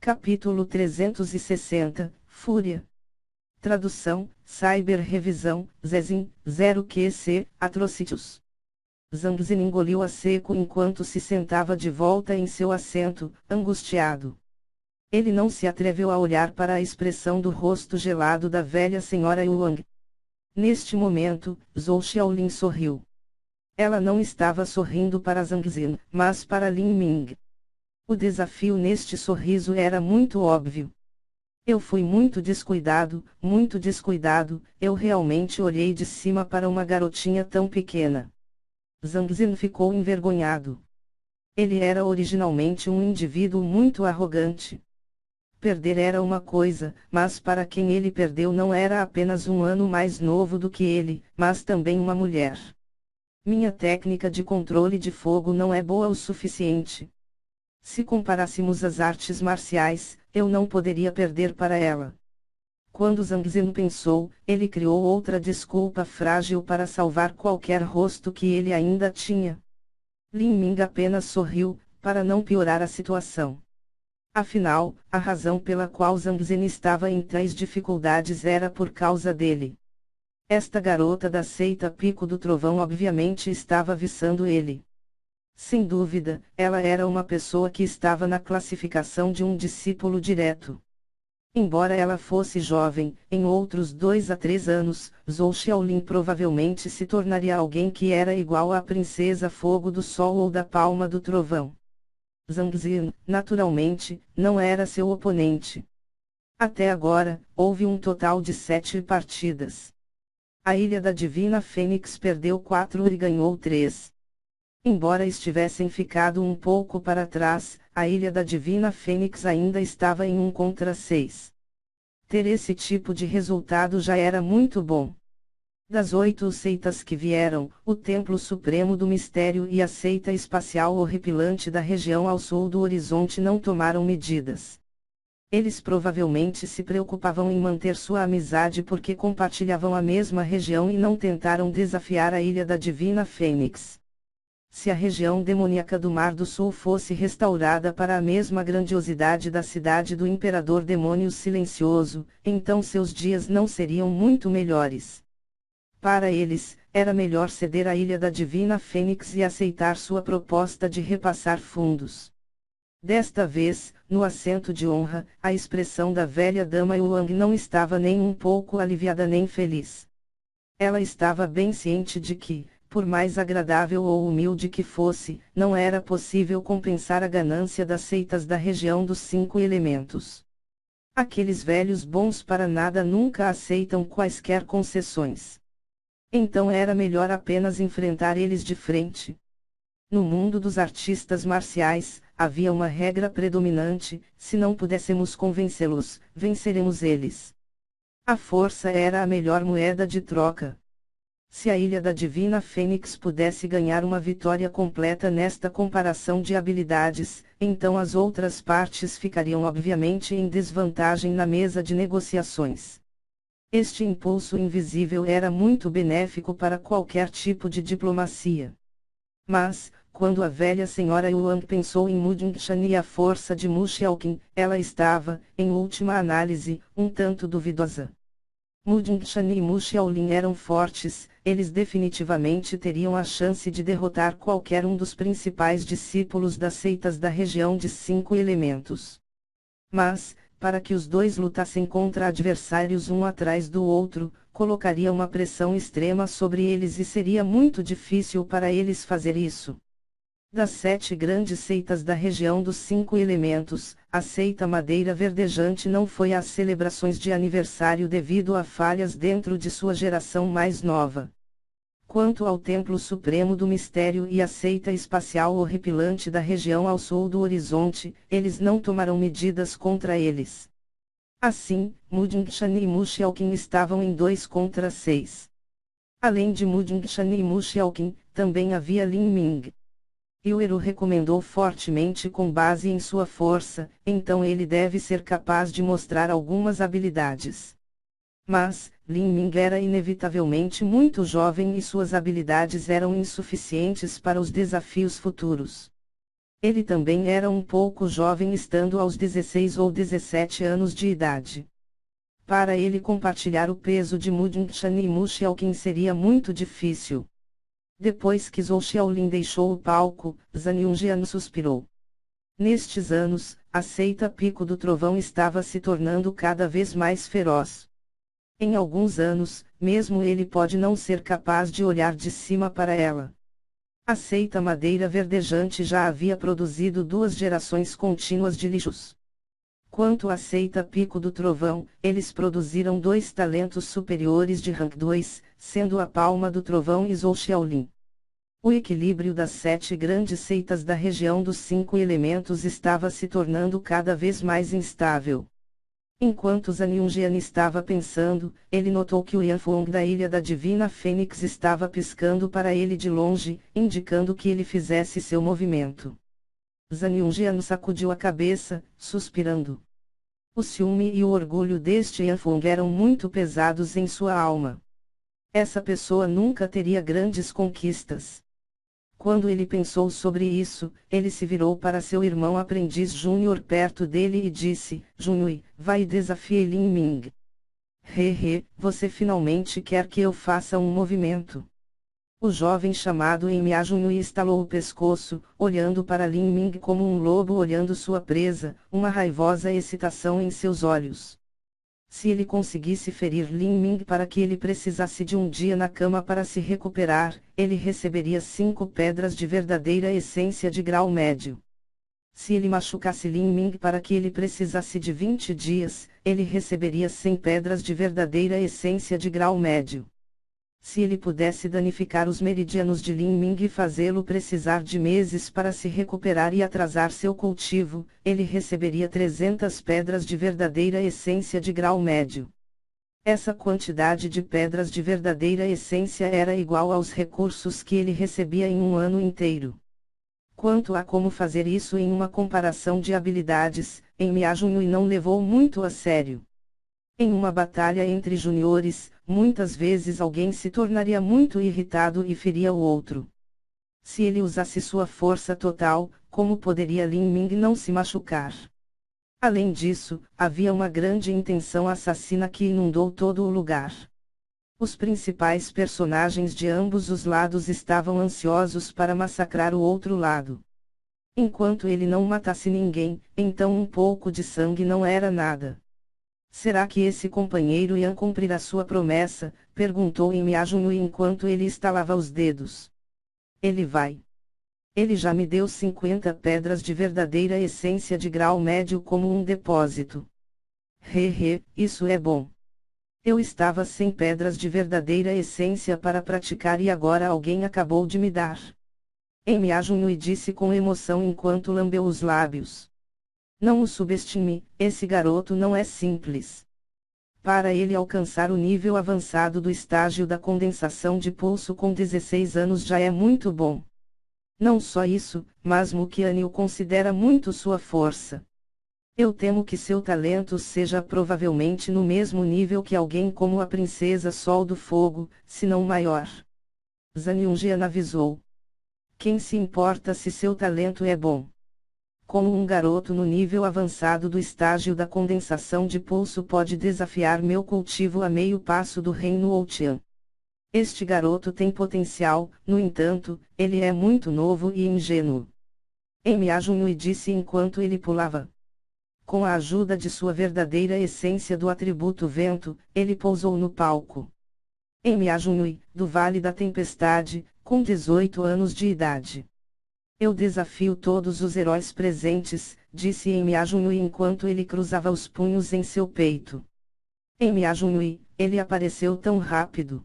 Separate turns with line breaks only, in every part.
Capítulo 360, Fúria. Tradução, Cyber Revisão, Zezin, 0QC, Atrocitus. Zhang Zhen engoliu a seco enquanto se sentava de volta em seu assento, angustiado. Ele não se atreveu a olhar para a expressão do rosto gelado da velha senhora Yuang. Neste momento, Zhou Xiaolin sorriu. Ela não estava sorrindo para Zhang Zhen, mas para Lin Ming. O desafio neste sorriso era muito óbvio. Eu fui muito descuidado, eu realmente olhei de cima para uma garotinha tão pequena. Zhang Zhen ficou envergonhado. Ele era originalmente um indivíduo muito arrogante. Perder era uma coisa, mas para quem ele perdeu não era apenas um ano mais novo do que ele, mas também uma mulher. Minha técnica de controle de fogo não é boa o suficiente. Se comparássemos as artes marciais, eu não poderia perder para ela. Quando Zhang Zhen pensou, ele criou outra desculpa frágil para salvar qualquer rosto que ele ainda tinha. Lin Ming apenas sorriu, para não piorar a situação. Afinal, a razão pela qual Zhang Zhen estava em tais dificuldades era por causa dele. Esta garota da seita Pico do Trovão obviamente estava viçando ele. Sem dúvida, ela era uma pessoa que estava na classificação de um discípulo direto. Embora ela fosse jovem, em outros 2 a 3 anos, Zhou Xiaolin provavelmente se tornaria alguém que era igual à Princesa Fogo do Sol ou da Palma do Trovão. Zhang Zhen, naturalmente, não era seu oponente. Até agora, houve um total de 7 partidas. A Ilha da Divina Fênix perdeu 4 e ganhou 3. Embora estivessem ficado um pouco para trás, a Ilha da Divina Fênix ainda estava em 1 contra 6. Ter esse tipo de resultado já era muito bom. Das 8 seitas que vieram, o Templo Supremo do Mistério e a seita espacial horripilante da região ao sul do horizonte não tomaram medidas. Eles provavelmente se preocupavam em manter sua amizade porque compartilhavam a mesma região e não tentaram desafiar a Ilha da Divina Fênix. Se a região demoníaca do Mar do Sul fosse restaurada para a mesma grandiosidade da cidade do Imperador Demônio Silencioso, então seus dias não seriam muito melhores. Para eles, era melhor ceder à Ilha da Divina Fênix e aceitar sua proposta de repassar fundos. Desta vez, no assento de honra, a expressão da velha dama Yuang não estava nem um pouco aliviada nem feliz. Ela estava bem ciente de que, por mais agradável ou humilde que fosse, não era possível compensar a ganância das seitas da região dos 5 elementos. Aqueles velhos bons para nada nunca aceitam quaisquer concessões. Então era melhor apenas enfrentar eles de frente. No mundo dos artistas marciais, havia uma regra predominante: se não pudéssemos convencê-los, venceremos eles. A força era a melhor moeda de troca. Se a Ilha da Divina Fênix pudesse ganhar uma vitória completa nesta comparação de habilidades, então as outras partes ficariam obviamente em desvantagem na mesa de negociações. Este impulso invisível era muito benéfico para qualquer tipo de diplomacia. Mas, quando a velha senhora Yuang pensou em Mu Jingshan e a força de Mu Xiaoqing, ela estava, em última análise, um tanto duvidosa. Mu Jingshan e Mu Xiaolin eram fortes, eles definitivamente teriam a chance de derrotar qualquer um dos principais discípulos das seitas da região de 5 elementos. Mas, para que os dois lutassem contra adversários um atrás do outro, colocaria uma pressão extrema sobre eles e seria muito difícil para eles fazer isso. Das 7 grandes seitas da região dos 5 elementos, a seita Madeira Verdejante não foi às celebrações de aniversário devido a falhas dentro de sua geração mais nova. Quanto ao Templo Supremo do Mistério e a seita espacial horripilante da região ao sul do horizonte, eles não tomaram medidas contra eles. Assim, Mu Jingshan e Mu Xiaoqing estavam em 2 contra 6. Além de Mu Jingshan e Mu Xiaoqing, também havia Lin Ming. Yueru recomendou fortemente com base em sua força, então ele deve ser capaz de mostrar algumas habilidades. Mas, Lin Ming era inevitavelmente muito jovem e suas habilidades eram insuficientes para os desafios futuros. Ele também era um pouco jovem, estando aos 16 ou 17 anos de idade. Para ele compartilhar o peso de Mudinchani e Mu Xiaoqin seria muito difícil. Depois que Zhou Xiaolin deixou o palco, Zhang Yunjian suspirou. Nestes anos, a seita Pico do Trovão estava se tornando cada vez mais feroz. Em alguns anos, mesmo ele pode não ser capaz de olhar de cima para ela. A seita Madeira Verdejante já havia produzido 2 gerações contínuas de lixos. Quanto à seita Pico do Trovão, eles produziram 2 talentos superiores de rank 2, sendo a Palma do Trovão e Zhou Xiaolin. O equilíbrio das 7 grandes seitas da região dos 5 elementos estava se tornando cada vez mais instável. Enquanto Zhang Yunjian estava pensando, ele notou que o Yanfeng da Ilha da Divina Fênix estava piscando para ele de longe, indicando que ele fizesse seu movimento. Zhang Yunjian sacudiu a cabeça, suspirando. O ciúme e o orgulho deste Yanfeng eram muito pesados em sua alma. Essa pessoa nunca teria grandes conquistas. Quando ele pensou sobre isso, ele se virou para seu irmão aprendiz Júnior perto dele e disse: Junhui, vai e desafie Lin Ming. Você finalmente quer que eu faça um movimento? O jovem chamado Mia Junhui estalou o pescoço, olhando para Lin Ming como um lobo olhando sua presa, uma raivosa excitação em seus olhos. Se ele conseguisse ferir Lin Ming para que ele precisasse de um dia na cama para se recuperar, ele receberia 5 pedras de verdadeira essência de grau médio. Se ele machucasse Lin Ming para que ele precisasse de 20 dias, ele receberia 100 pedras de verdadeira essência de grau médio. Se ele pudesse danificar os meridianos de Lin Ming e fazê-lo precisar de meses para se recuperar e atrasar seu cultivo, ele receberia 300 pedras de verdadeira essência de grau médio. Essa quantidade de pedras de verdadeira essência era igual aos recursos que ele recebia em um ano inteiro. Quanto a como fazer isso em uma comparação de habilidades, Mia Junhui não levou muito a sério. Em uma batalha entre juniores, muitas vezes alguém se tornaria muito irritado e feria o outro. Se ele usasse sua força total, como poderia Lin Ming não se machucar? Além disso, havia uma grande intenção assassina que inundou todo o lugar. Os principais personagens de ambos os lados estavam ansiosos para massacrar o outro lado. Enquanto ele não matasse ninguém, então um pouco de sangue não era nada. Será que esse companheiro Yan cumprirá sua promessa? Perguntou Mia Junhui enquanto ele estalava os dedos. Ele vai. Ele já me deu 50 pedras de verdadeira essência de grau médio como um depósito. Isso é bom. Eu estava sem pedras de verdadeira essência para praticar e agora alguém acabou de me dar. Mia Junhui disse com emoção enquanto lambeu os lábios. Não o subestime, esse garoto não é simples. Para ele alcançar o nível avançado do estágio da condensação de pulso com 16 anos já é muito bom. Não só isso, mas Muqiani o considera muito sua força. Eu temo que seu talento seja provavelmente no mesmo nível que alguém como a Princesa Sol do Fogo, se não maior. Zhang Yunjian avisou. Quem se importa se seu talento é bom? Como um garoto no nível avançado do estágio da condensação de pulso pode desafiar meu cultivo a meio passo do reino Outian? Este garoto tem potencial, no entanto, ele é muito novo e ingênuo. Mia Junhui disse enquanto ele pulava. Com a ajuda de sua verdadeira essência do atributo vento, ele pousou no palco. Mia Junhui, do Vale da Tempestade, com 18 anos de idade. Eu desafio todos os heróis presentes, disse Mia Junhui enquanto ele cruzava os punhos em seu peito. Mia Junhui, ele apareceu tão rápido.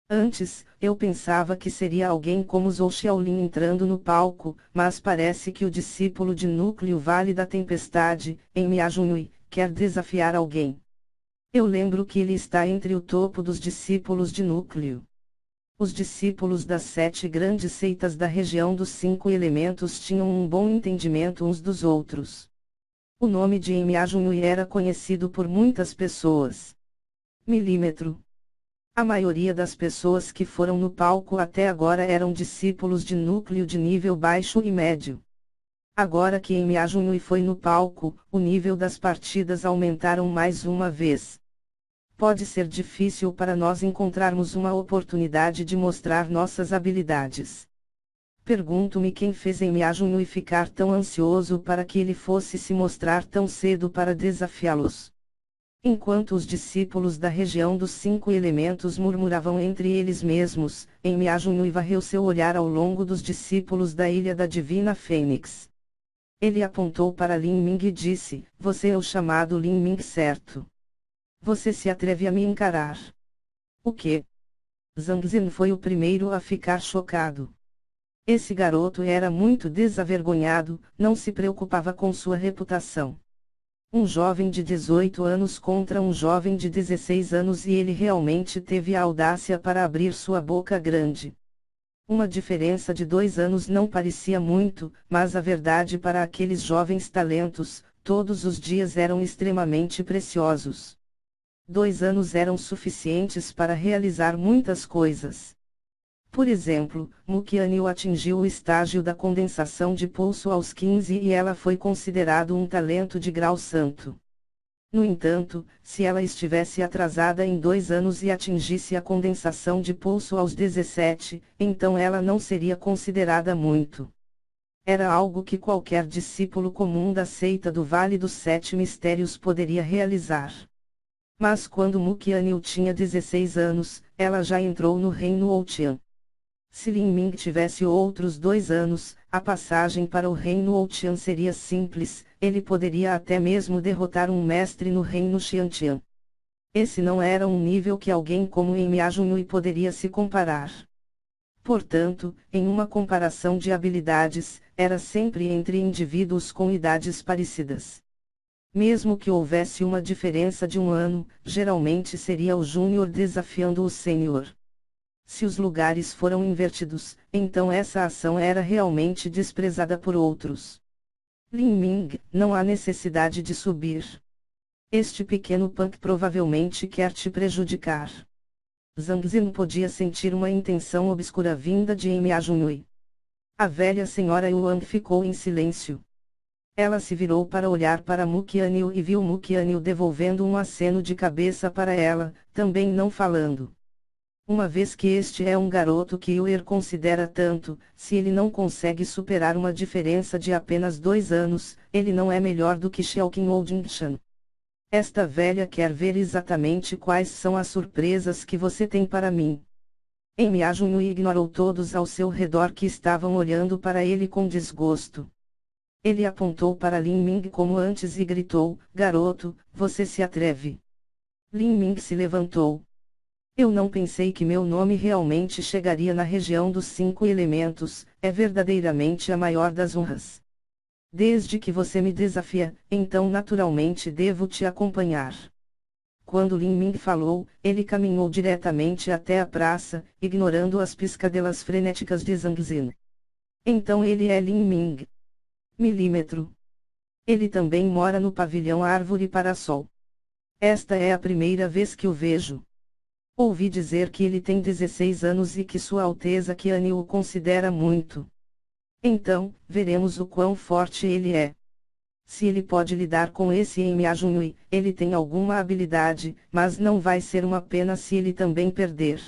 Antes, eu pensava que seria alguém como Zhou Xiaolin entrando no palco, mas parece que o discípulo de Núcleo Vale da Tempestade, Mia Junhui, quer desafiar alguém. Eu lembro que ele está entre o topo dos discípulos de Núcleo. Os discípulos das 7 grandes seitas da região dos 5 elementos tinham um bom entendimento uns dos outros. O nome de Mia Junhui era conhecido por muitas pessoas. Milímetro. A maioria das pessoas que foram no palco até agora eram discípulos de núcleo de nível baixo e médio. Agora que Amy Ajunui foi no palco, o nível das partidas aumentaram mais uma vez. Pode ser difícil para nós encontrarmos uma oportunidade de mostrar nossas habilidades. Pergunto-me quem fez Amy Ajunui ficar tão ansioso para que ele fosse se mostrar tão cedo para desafiá-los. Enquanto os discípulos da região dos 5 elementos murmuravam entre eles mesmos, Amy Ajunui varreu seu olhar ao longo dos discípulos da Ilha da Divina Fênix. Ele apontou para Lin Ming e disse: "Você é o chamado Lin Ming, certo? Você se atreve a me encarar?" "O quê?" Zhang Zhen foi o primeiro a ficar chocado. Esse garoto era muito desavergonhado, não se preocupava com sua reputação. Um jovem de 18 anos contra um jovem de 16 anos e ele realmente teve a audácia para abrir sua boca grande. Uma diferença de 2 anos não parecia muito, mas a verdade para aqueles jovens talentos, todos os dias eram extremamente preciosos. 2 anos eram suficientes para realizar muitas coisas. Por exemplo, Muqianyu atingiu o estágio da condensação de pulso aos 15 e ela foi considerado um talento de grau santo. No entanto, se ela estivesse atrasada em 2 anos e atingisse a condensação de pulso aos 17, então ela não seria considerada muito. Era algo que qualquer discípulo comum da seita do Vale dos 7 Mistérios poderia realizar. Mas quando Muqianyu tinha 16 anos, ela já entrou no reino Ouqian. Se Lin Ming tivesse outros 2 anos, a passagem para o reino Ouqian seria simples, ele poderia até mesmo derrotar um mestre no reino Xiantian. Esse não era um nível que alguém como Amy Ajunui poderia se comparar. Portanto, em uma comparação de habilidades, era sempre entre indivíduos com idades parecidas. Mesmo que houvesse uma diferença de 1 ano, geralmente seria o júnior desafiando o sênior. Se os lugares foram invertidos, então essa ação era realmente desprezada por outros. Lin Ming, não há necessidade de subir. Este pequeno punk provavelmente quer te prejudicar. Zhang Zhen podia sentir uma intenção obscura vinda de Amy Ajunui. A velha senhora Yuan ficou em silêncio. Ela se virou para olhar para Muqianyu e viu Muqianyu devolvendo um aceno de cabeça para ela, também não falando. Uma vez que este é um garoto que Yuer considera tanto, se ele não consegue superar uma diferença de apenas 2 anos, ele não é melhor do que Xiaoqing ou Jingshan. Esta velha quer ver exatamente quais são as surpresas que você tem para mim. Amy Ajunui ignorou todos ao seu redor que estavam olhando para ele com desgosto. Ele apontou para Lin Ming como antes e gritou: "Garoto, você se atreve?" Lin Ming se levantou. "Eu não pensei que meu nome realmente chegaria na região dos 5 elementos, é verdadeiramente a maior das honras. Desde que você me desafia, então naturalmente devo te acompanhar." Quando Lin Ming falou, ele caminhou diretamente até a praça, ignorando as piscadelas frenéticas de Zhang Zhen. "Então ele é Lin Ming. Milímetro. Ele também mora no pavilhão Árvore para Sol. Esta é a primeira vez que o vejo. Ouvi dizer que ele tem 16 anos e que Sua Alteza Qianyu o considera muito. Então, veremos o quão forte ele é. Se ele pode lidar com esse Amy Ajunui, ele tem alguma habilidade, mas não vai ser uma pena se ele também perder."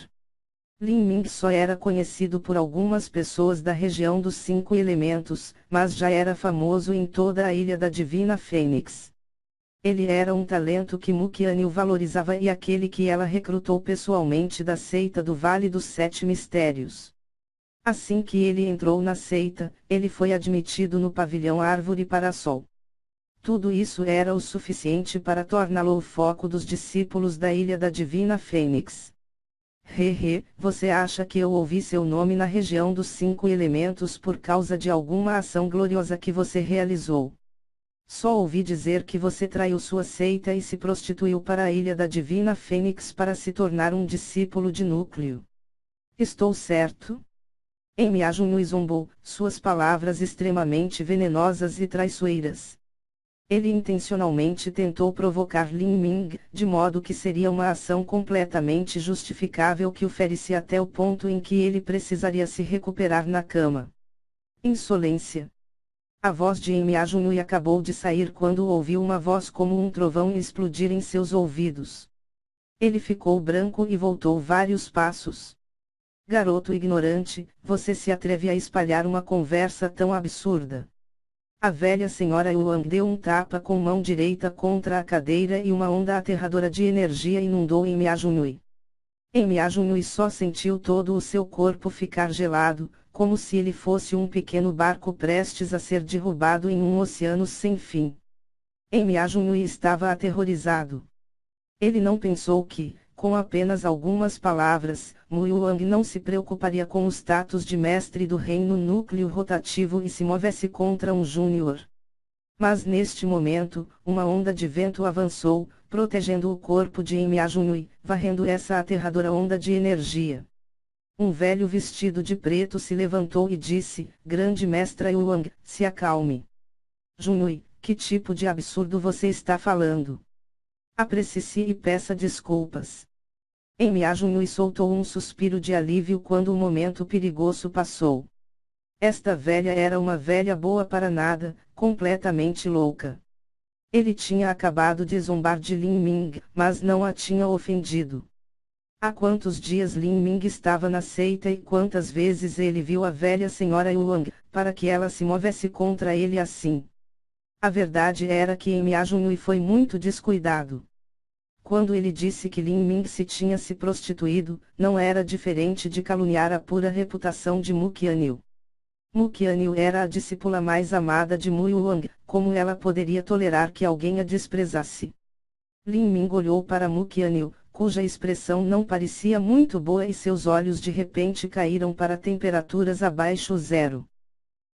Lin Ming só era conhecido por algumas pessoas da região dos 5 elementos, mas já era famoso em toda a Ilha da Divina Fênix. Ele era um talento que Muqianyu valorizava e aquele que ela recrutou pessoalmente da seita do Vale dos 7 Mistérios. Assim que ele entrou na seita, ele foi admitido no pavilhão Árvore para Sol. Tudo isso era o suficiente para torná-lo o foco dos discípulos da Ilha da Divina Fênix. Você acha que eu ouvi seu nome na região dos 5 elementos por causa de alguma ação gloriosa que você realizou? Só ouvi dizer que você traiu sua seita e se prostituiu para a Ilha da Divina Fênix para se tornar um discípulo de núcleo. Estou certo? Amy Ajunui zombou, suas palavras extremamente venenosas e traiçoeiras. Ele intencionalmente tentou provocar Lin Ming, de modo que seria uma ação completamente justificável que o ferisse até o ponto em que ele precisaria se recuperar na cama. Insolência. A voz de Mia Junhui acabou de sair quando ouviu uma voz como um trovão explodir em seus ouvidos. Ele ficou branco e voltou vários passos. Garoto ignorante, você se atreve a espalhar uma conversa tão absurda. A velha senhora Yuang deu um tapa com mão direita contra a cadeira e uma onda aterradora de energia inundou Mia Junhui. Mia Junhui só sentiu todo o seu corpo ficar gelado, como se ele fosse um pequeno barco prestes a ser derrubado em um oceano sem fim. Mia Junhui estava aterrorizado. Ele não pensou que, com apenas algumas palavras, Mu Yuang não se preocuparia com o status de mestre do reino núcleo rotativo e se movesse contra um júnior. Mas neste momento, uma onda de vento avançou, protegendo o corpo de Mia Junhui, varrendo essa aterradora onda de energia. Um velho vestido de preto se levantou e disse: Grande mestra Yuang, se acalme. Junhui, que tipo de absurdo você está falando? Apresse-se e peça desculpas. Mia Junhui soltou um suspiro de alívio quando o momento perigoso passou. Esta velha era uma velha boa para nada, completamente louca. Ele tinha acabado de zombar de Lin Ming, mas não a tinha ofendido. Há quantos dias Lin Ming estava na seita e quantas vezes ele viu a velha senhora Yuang, para que ela se movesse contra ele assim? A verdade era que Mia Junhui foi muito descuidado. Quando ele disse que Lin Ming tinha se prostituído, não era diferente de caluniar a pura reputação de Mu Qianyu. Mu Qianyu era a discípula mais amada de Mu Yuang, como ela poderia tolerar que alguém a desprezasse? Lin Ming olhou para Mu Qianyu, cuja expressão não parecia muito boa e seus olhos de repente caíram para temperaturas abaixo zero.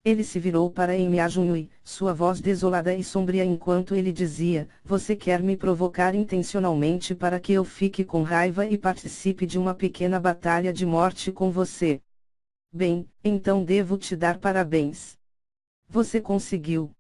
Ele se virou para Mia Junhui, sua voz desolada e sombria enquanto ele dizia: Você quer me provocar intencionalmente para que eu fique com raiva e participe de uma pequena batalha de morte com você. Bem, então devo te dar parabéns. Você conseguiu.